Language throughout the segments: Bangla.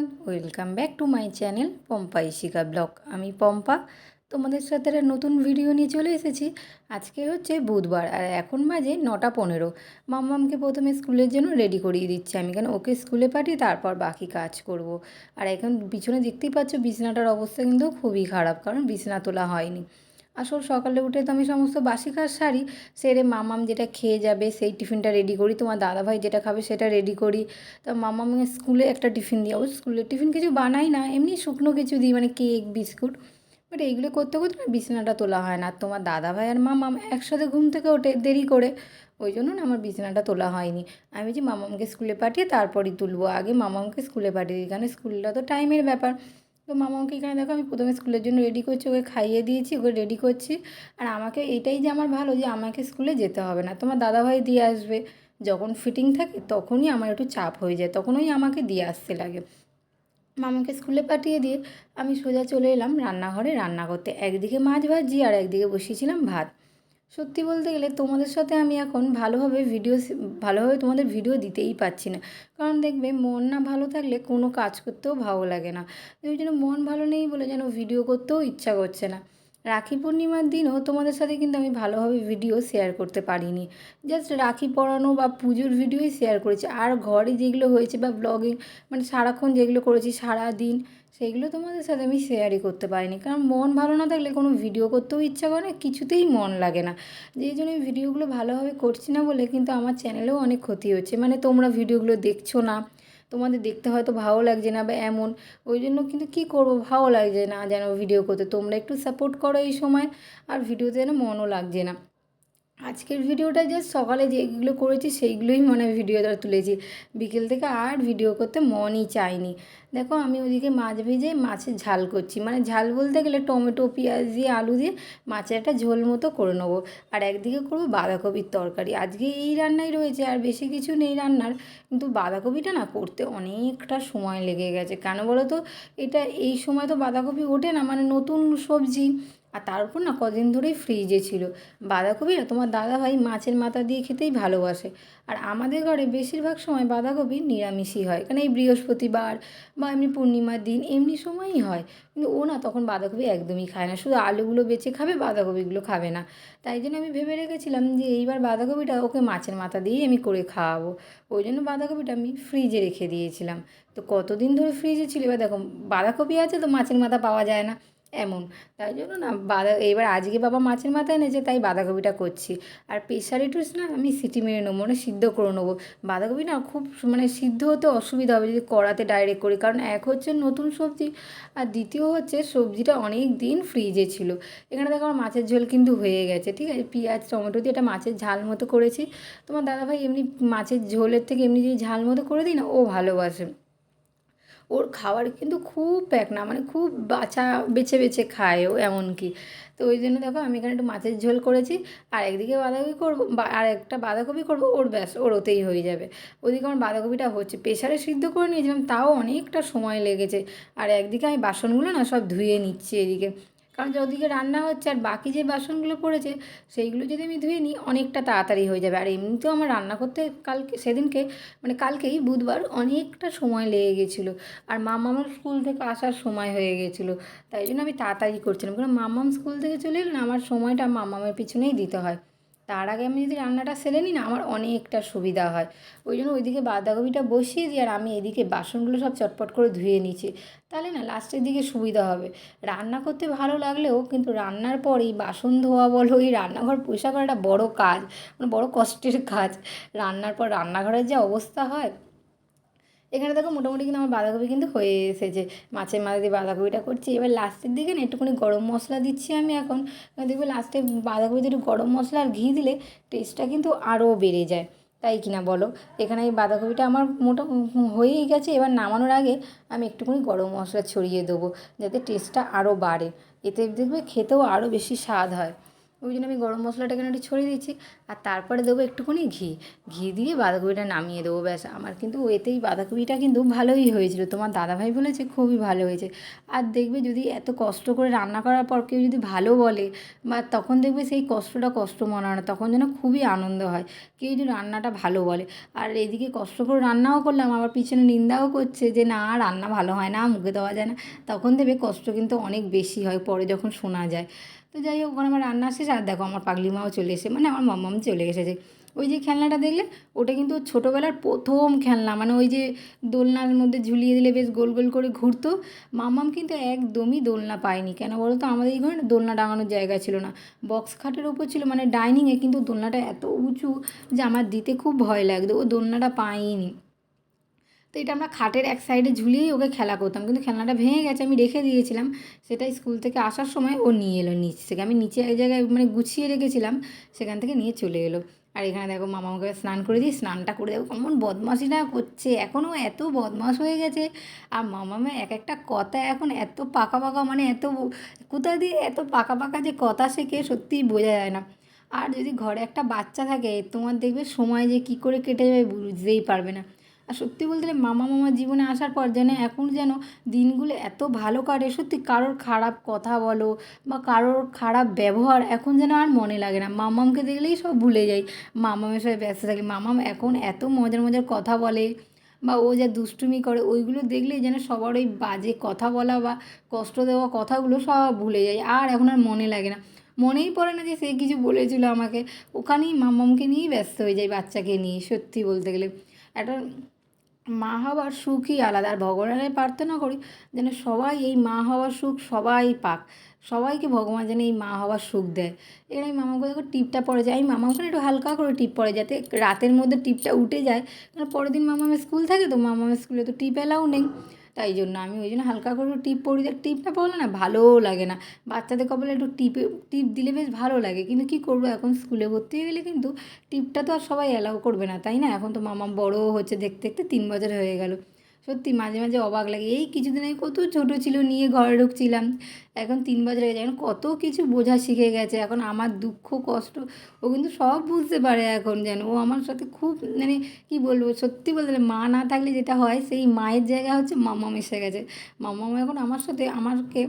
Everyone, welcome back to my channel Pampa Ishika blog. আমি পম্পা তোমাদের সাথে একটা নতুন ভিডিও নিয়ে চলে এসেছি। আজকে হচ্ছে বুধবার আর এখন বাজে 9:15। মাম্মামকে প্রথমে স্কুলের জন্য রেডি করিয়ে দিচ্ছি আমি, কেন ওকে স্কুলে পাঠিয়ে তারপর বাকি কাজ করব। আর এখন পিছনে দেখতেই পাচ্ছ বিছানাটার অবস্থা কিন্তু খুবই খারাপ, কারণ বিছানা তোলা হয়নি। আসল সকালে উঠে তো আমি সমস্ত বাসি কাজ সারি, সেরে মামাম যেটা খেয়ে যাবে সেই টিফিনটা রেডি করি, তোমার দাদাভাই যেটা খাবে সেটা রেডি করি। তা মামামকে স্কুলে একটা টিফিন দিই, অবশ্য স্কুলের টিফিন কিছু বানাই না, এমনি শুকনো কিছু দিই, মানে কেক বিস্কুট। বাট এইগুলো করতে করতে না বিছানাটা তোলা হয় না। আর তোমার দাদাভাই আর মামাম একসাথে ঘুম থেকে ওঠে দেরি করে, ওই জন্য না আমার বিছানাটা তোলা হয়নি। আমি যে মামামকে স্কুলে পাঠিয়ে তারপরই তুলবো, আগে মামামকে স্কুলে পাঠিয়ে দিই, কারণ স্কুলটা তো টাইমের ব্যাপার। তো মামাকে এখানে দেখো আমি প্রথমে স্কুলের জন্য রেডি করছি, ওকে খাইয়ে দিয়েছি, ওকে রেডি করছি। আর আমাকে এইটাই যে আমার ভালো যে আমাকে স্কুলে যেতে হবে না, তোমার দাদাভাই দিয়ে আসবে। যখন ফিটিং থাকে তখনই আমার একটু চাপ হয়ে যায়, তখনই আমাকে দিয়ে আসতে লাগে। মামাকে স্কুলে পাঠিয়ে দিয়ে আমি সোজা চলে এলাম রান্নাঘরে রান্না করতে। একদিকে মাছ ভাজি আর একদিকে বসিয়েছিলাম ভাত। সত্যি বলতে গেলে তোমাদের সাথে আমি এখন ভালোভাবে তোমাদের ভিডিও দিতেই পারছি না, কারণ দেখবে মন না ভালো থাকলে কোনো কাজ করতেও ভালো লাগে না। ওই জন্য মন ভালো নেই বলে যেন ভিডিও করতেও ইচ্ছা করছে না। রাখি পূর্ণিমার দিনও তোমাদের সাথে কিন্তু আমি ভালোভাবে ভিডিও শেয়ার করতে পারিনি, জাস্ট রাখি পরানো বা পুজোর ভিডিওই শেয়ার করেছি। আর ঘরে যেগুলো হয়েছে বা ব্লগিং, মানে সারাক্ষণ যেগুলো করেছি সারা দিন, সেইগুলো তোমাদের সাথে আমি শেয়ারই করতে পারিনি, কারণ মন ভালো না থাকলে কোনো ভিডিও করতেও ইচ্ছা করে না, কিছুতেই মন লাগে না। যেই জন্য এই ভিডিওগুলো ভালোভাবে করছি না বলে কিন্তু আমার চ্যানেলেও অনেক ক্ষতি হচ্ছে, মানে তোমরা ভিডিওগুলো দেখছো না, তোমাদের দেখতে হয়তো ভালো লাগছে না বা এমন, ওই জন্য কিন্তু কী করবো, ভালো লাগছে না যেন ভিডিও করতে। তোমরা একটু সাপোর্ট করো এই সময়, আর ভিডিওতে যেন মনও লাগছে না। আজকের ভিডিওটা জাস্ট সকালে যেগুলো করেছি সেইগুলোই মনে হয় ভিডিও দ্বারা তুলেছি, বিকেল থেকে আর ভিডিও করতে মনই চায়নি। দেখো আমি ওদিকে মাছ ভেজে মাছের ঝাল করছি, মানে ঝাল বলতে গেলে টমেটো পেঁয়াজ দিয়ে আলু দিয়ে মাছের একটা ঝোল মতো করে নেবো। আর একদিকে করবো বাঁধাকপির তরকারি। আজকে এই রান্নাই রয়েছে, আর বেশি কিছু নেই রান্নার, কিন্তু বাঁধাকপিটা না করতে অনেকটা সময় লেগে গেছে। কেন বলো তো, এটা এই সময় তো বাঁধাকপি ওঠে না, মানে নতুন সবজি। আর তার উপর না কদিন ধরেই ফ্রিজে ছিল। বাঁধাকপি না তোমার দাদাভাই মাছের মাথা দিয়ে খেতেই ভালোবাসে। আর আমাদের ঘরে বেশিরভাগ সময় বাঁধাকপি নিরামিষই হয়, কারণ এই বৃহস্পতিবার বা এমনি পূর্ণিমার দিন এমনি সময়ই হয়। কিন্তু ও না তখন বাঁধাকপি একদমই খায় না, শুধু আলুগুলো বেছে খাবে, বাঁধাকপিগুলো খাবে না। তাই জন্য আমি ভেবে রেখেছিলাম যে এইবার বাঁধাকপিটা ওকে মাছের মাথা দিয়েই আমি করে খাওয়াবো। ওই জন্য বাঁধাকপিটা আমি ফ্রিজে রেখে দিয়েছিলাম। তো কতদিন ধরে ফ্রিজে ছিল, এবার দেখো বাঁধাকপি আছে তো মাছের মাথা পাওয়া যায় না এমন। তাই জন্য না এবার আজকে বাবা মাছের মাথা এনেছে, তাই বাঁধাকপিটা করছি। আর প্রেশারে একটু না আমি সিটি মেরে নেবো, মানে সিদ্ধ করে নেবো। বাঁধাকপি না খুব মানে সিদ্ধ হতে অসুবিধা হবে যদি কড়াতে ডাইরেক্ট করি, কারণ এক হচ্ছে নতুন সবজি, আর দ্বিতীয় হচ্ছে সবজিটা অনেক দিন ফ্রিজে ছিল। এখানে দেখো আমার মাছের ঝোল কিন্তু হয়ে গেছে, ঠিক আছে, পেঁয়াজ টমেটো দিয়ে এটা মাছের ঝাল মতো করেছি। তোমার দাদাভাই এমনি মাছের ঝোলের থেকে এমনি যদি ঝাল মতো করে দিই না, ও ভালোবাসে। ওর খাবার কিন্তু খুব প্যাক না, মানে খুব বেছে বেছে খায় ও এমনকি। তো ওই জন্য দেখো আমি এখানে একটু মাছের ঝোল করেছি, আর একদিকে বাঁধাকপি করবো আর একটা বাঁধাকপি করবো, ওর ব্যাস ওর ওতেই হয়ে যাবে। ওদিকে আমার বাঁধাকপিটা হচ্ছে, প্রেশারে সিদ্ধ করে নিয়েছিলাম, তাও অনেকটা সময় লেগেছে। আর একদিকে আমি বাসনগুলো না সব ধুয়ে নিচ্ছি এদিকে, কারণ ওদিকে রান্না হচ্ছে আর বাকি যে বাসনগুলো পড়েছে সেইগুলো যদি আমি ধুয়ে নিই অনেকটা তাড়াতাড়ি হয়ে যাবে। আর এমনিতেও আমার রান্না করতে সেদিনকে মানে কালকেই বুধবার অনেকটা সময় লেগে গেছিলো। আর মামামের স্কুল থেকে আসার সময় হয়ে গেছিলো, তাই জন্য আমি তাড়াতাড়ি করছিলাম, কারণ মামাম স্কুল থেকে চলে এলে না আমার সময়টা মামামের পিছনেই দিতে হয়। তার আগে আমি যদি রান্নাটা সেরে নিই না আমার অনেকটা সুবিধা হয়। ওই জন্য ওইদিকে বাঁধাকপিটা বসিয়ে দিই আর আমি এদিকে বাসনগুলো সব চটপট করে ধুয়ে নিচ্ছি, তাহলে না লাস্টের দিকে সুবিধা হবে। রান্না করতে ভালো লাগলেও কিন্তু রান্নার পর এই বাসন ধোয়া বলো, এই রান্নাঘর পরিষ্কার করাটা বড় কাজ, মানে বড় কষ্টের কাজ। রান্নার পর রান্নাঘরের যে অবস্থা হয়। এখানে দেখো মোটামুটি কিন্তু আমার বাঁধাকপি কিন্তু হয়ে এসেছে, মাছের মাথা দিয়ে বাঁধাকপিটা করছি। এবার লাস্টের দিকে না একটুখানি গরম মশলা দিচ্ছি আমি এখন, দেখবে লাস্টে বাঁধাকপিতে একটু গরম মশলা আর ঘি দিলে টেস্টটা কিন্তু আরও বেড়ে যায়, তাই কিনা বলো। এখানে এই বাঁধাকপিটা আমার হয়েই গেছে, এবার নামানোর আগে আমি একটুখানি গরম মশলা ছড়িয়ে দেবো, যাতে টেস্টটা আরও বাড়ে, এতে দেখবে খেতেও আরও বেশি স্বাদ হয়। ওই জন্য আমি গরম মশলাটা এখানে একটু ছড়িয়ে দিচ্ছি। আর তারপরে দেবো একটুখানি ঘি। ঘি দিয়ে বাঁধাকপিটা নামিয়ে দেবো, ব্যাস। আমার কিন্তু এতেই বাঁধাকপিটা কিন্তু ভালোই হয়েছিল, তোমার দাদাভাই বলেছে খুবই ভালো হয়েছে। আর দেখবে যদি এত কষ্ট করে রান্না করার পর কেউ যদি ভালো বলে, বা তখন দেখবে সেই কষ্টটা কষ্ট মনে হয় না, তখন যেন খুবই আনন্দ হয় কেউ যদি রান্নাটা ভালো বলে। আর এদিকে কষ্ট করে রান্নাও করলাম, আবার পিছনে নিন্দাও করছে যে না রান্না ভালো হয় না, মুখে দেওয়া যায় না, তখন দেবে কষ্ট কিন্তু অনেক বেশি হয় পরে যখন শোনা যায়। তো যাই হোক, ওখানে আমার রান্না শেষ। আর দেখো আমার পাগলি মাও চলে এসে, মানে আমার মাম্মাম চলে এসেছে। ওই যে খেলনাটা দেখলে, ওটা কিন্তু ওর ছোটোবেলার প্রথম খেলনা, মানে ওই যে দোলনার মধ্যে ঝুলিয়ে দিলে বেশ গোল গোল করে ঘুরতো। মাম্মাম কিন্তু একদমই দোলনা পায়নি, কেন বলো তো, আমাদের এই ঘরে না দোলনা টাঙানোর জায়গা ছিল না, বক্স খাটের ওপর ছিল, মানে ডাইনিংয়ে, কিন্তু দোলনাটা এত উঁচু যে আমার দিতে খুব ভয় লাগতো, ও দোলনাটা পায়নি। তো এটা আমরা খাটের এক সাইডে ঝুলিয়েই ওকে খেলা করতাম, কিন্তু খেলনাটা ভেঙে গেছে, আমি রেখে দিয়েছিলাম। সেটাই স্কুল থেকে আসার সময় ও নিয়ে এলো নিচ থেকে, আমি নিচে এক জায়গায় মানে গুছিয়ে রেখেছিলাম, সেখান থেকে নিয়ে চলে এলো। আর এখানে দেখো মামা আমাকে স্নান করে দিই, স্নানটা করে দেখো কেমন বদমাশিটা করছে, এখনও এত বদমাশ হয়ে গেছে। আর মামামে এক একটা কথা এখন এত পাকা পাকা, মানে এত কোথা দিয়ে এত পাকা পাকা যে কথা শেখে সত্যিই বোঝা যায় না। আর যদি ঘরে একটা বাচ্চা থাকে, তোমার দেখবে সময় যে কী করে কেটে যাবে বুঝতেই পারবে না। আর সত্যি বলতে গেলে মামার জীবনে আসার পর যেন এখন যেন দিনগুলো এত ভালো কাটে, সত্যি কারোর খারাপ কথা বলো বা কারোর খারাপ ব্যবহার এখন যেন আর মনে লাগে না, মামামকে দেখলেই সব ভুলে যাই, মামামের সাথে ব্যস্ত থাকি। মামাম এখন এত মজার মজার কথা বলে, বা ও যা দুষ্টুমি করে ওইগুলো দেখলেই যেন সবার ওই বাজে কথা বলা বা কষ্ট দেওয়া কথাগুলো সব ভুলে যাই, আর এখন আর মনে লাগে না, মনেই পড়ে না যে সে কিছু বলেছিল আমাকে। ওখানেই মামামকে নিয়েই ব্যস্ত হয়ে যায়, বাচ্চাকে নিয়ে, সত্যি বলতে গেলে একটা মা হওয়ার সুখই আলাদা। আর ভগবানের প্রার্থনা করি যেন সবাই এই মা হওয়ার সুখ সবাই পাক, সবাইকে ভগবান যেন এই মা হওয়ার সুখ দেয়। এর আমি মামাকে দেখো টিপটা পড়ে যায়, আমি মামাকে একটু হালকা করে টিপ পড়ে, যাতে রাতের মধ্যে টিপটা উঠে যায়, কারণ পরের দিন মামামের স্কুল থাকে, তো মামামের স্কুলে তো টিপ এলাও নেই। তাই জন্য আমি ওই জন্য হালকা করে টিপ পড়ি, টিপটা পড়লে না ভালোও লাগে না, বাচ্চাদের কপালে একটু টিপ দিলে বেশ ভালো লাগে, কিন্তু কী করবো, এখন স্কুলে ভর্তি হয়ে গেলে কিন্তু টিপটা তো আর সবাই অ্যালাউ করবে না, তাই না? এখন তো মামা বড়ও হচ্ছে, দেখতে দেখতে 3 বছর হয়ে গেল। সত্যি মাঝে মাঝে অবাক লাগে, এই কিছুদিন আগে কত ছোটো ছিল, নিয়ে ঘরে ঢুকছিলাম, এখন 3 বছর হয়ে গেছে, এখন কত কিছু বোঝা শিখে গেছে, এখন আমার দুঃখ কষ্ট ও কিন্তু সব বুঝতে পারে এখন, যেন ও আমার সাথে খুব, মানে কী বলবো, সত্যি বলতে গেলে মা না থাকলে যেটা হয়, সেই মায়ের জায়গা হচ্ছে মাম্মাম এসে গেছে। মাম্মাম এখন আমার সাথে আমাকে,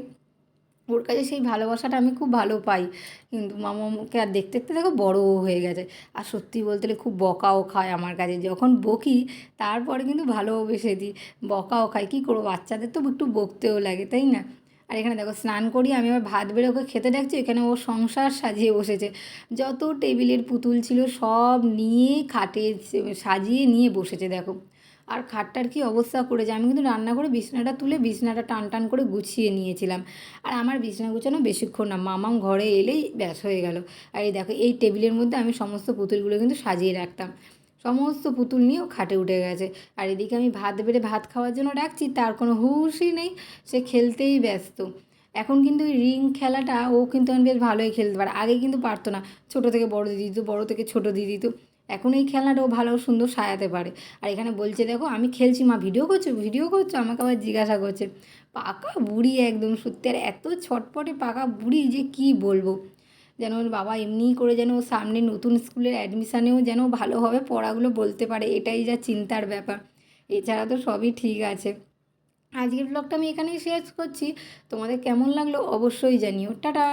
ওর কাছে সেই ভালোবাসাটা আমি খুব ভালো পাই, কিন্তু মামাকে আর দেখতে দেখতে দেখো বড়ও হয়ে গেছে। আর সত্যি বলতে গেলে খুব বকাও খায় আমার কাছে, যখন বকি তারপরে কিন্তু ভালোবেসে দিই, বকাও খায়, কী করবো, বাচ্চাদের তো একটু বকতেও লাগে, তাই না? আর এখানে দেখো স্নান করি আমি, আবার ভাত বেড়ে ওকে খেতে ডাকছি, এখানে ও সংসার সাজিয়ে বসেছে, যত টেবিলের পুতুল ছিল সব নিয়ে খাটে সাজিয়ে নিয়ে বসেছে দেখো। আর খাটটার কী অবস্থা করেছে, আমি কিন্তু রান্না করে বিছনাটা তুলে বিছনাটা টান টান করে গুছিয়ে নিয়েছিলাম। আর আমার বিছনা গুছানো বেশিক্ষণ না, মামাম ঘরে এলেই ব্যাস হয়ে গেল। আর এই দেখো এই টেবিলের মধ্যে আমি সমস্ত পুতুলগুলো কিন্তু সাজিয়ে রাখতাম, সমস্ত পুতুল নিয়েও খাটে উঠে গেছে। আর এদিকে আমি ভাত বেড়ে ভাত খাওয়ার জন্য ডাকছি, তার কোনো হুঁশই নেই, সে খেলতেই ব্যস্ত। এখন কিন্তু ওই রিং খেলাটা ও কিন্তু আমি বেশ ভালোই খেলতে পারে, আগে কিন্তু পারতো না, ছোটো থেকে বড় দিয়ে দিত, বড়ো থেকে ছোটো দিয়ে দিত, এখন এই খেলনাটা ও ভালো সুন্দর সাজাতে পারে। আর এখানে বলছে দেখো আমি খেলছি, মা ভিডিও করছো, ভিডিও করছো, আমাকে আবার জিজ্ঞাসা করছে, পাকা বুড়ি একদম, সত্যি আর এত ছটপটে পাকা বুড়ি যে কী বলবো, যেন ওর বাবা এমনিই করে যেন ও সামনে নতুন স্কুলের অ্যাডমিশানেও যেন ভালোভাবে পড়াগুলো বলতে পারে, এটাই যা চিন্তার ব্যাপার, এছাড়া তো সবই ঠিক আছে। আজকের ব্লগটা আমি এখানেই শেষ করছি, তোমাদের কেমন লাগলো অবশ্যই জানিও, টাটা।